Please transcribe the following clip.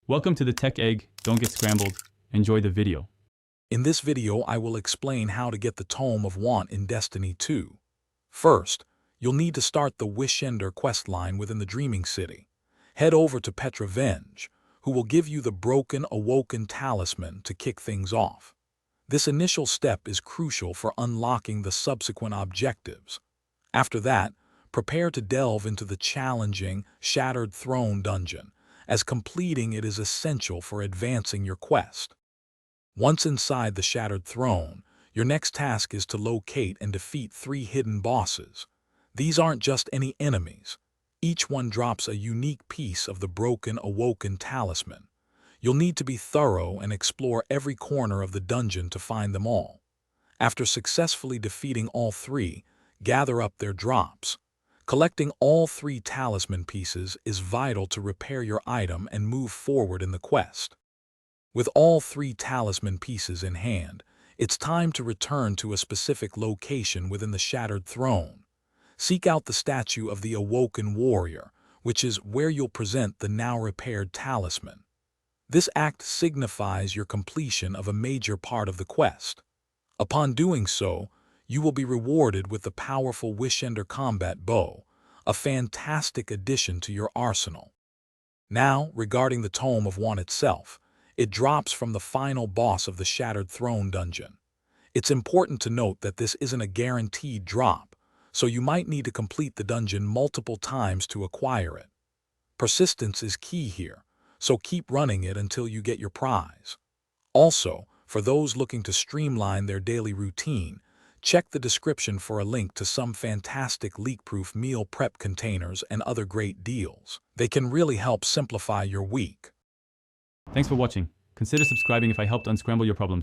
Welcome to the Tech Egg. Don't get scrambled. Enjoy the video. In this video, I will explain how to get the Tome of Want in Destiny 2. First, you'll need to start the Wishender questline within the Dreaming City. Head over to Petra Venge, who will give you the Broken Awoken Talisman to kick things off. This initial step is crucial for unlocking the subsequent objectives. After that, prepare to delve into the challenging Shattered Throne dungeon, as completing it is essential for advancing your quest. Once inside the Shattered Throne, your next task is to locate and defeat 3 hidden bosses. These aren't just any enemies. Each one drops a unique piece of the Broken Awoken Talisman. You'll need to be thorough and explore every corner of the dungeon to find them all. After successfully defeating all 3, gather up their drops. Collecting all 3 talisman pieces is vital to repair your item and move forward in the quest. With all 3 talisman pieces in hand, it's time to return to a specific location within the Shattered Throne. Seek out the statue of the Awoken Warrior, which is where you'll present the now repaired talisman. This act signifies your completion of a major part of the quest. Upon doing so, you will be rewarded with the powerful Wishender combat bow, a fantastic addition to your arsenal. Now, regarding the Tome of Want itself, it drops from the final boss of the Shattered Throne dungeon. It's important to note that this isn't a guaranteed drop, so you might need to complete the dungeon multiple times to acquire it. Persistence is key here, so keep running it until you get your prize. Also, for those looking to streamline their daily routine, check the description for a link to some fantastic leak-proof meal prep containers and other great deals. They can really help simplify your week. Thanks for watching. Consider subscribing if I helped unscramble your problems.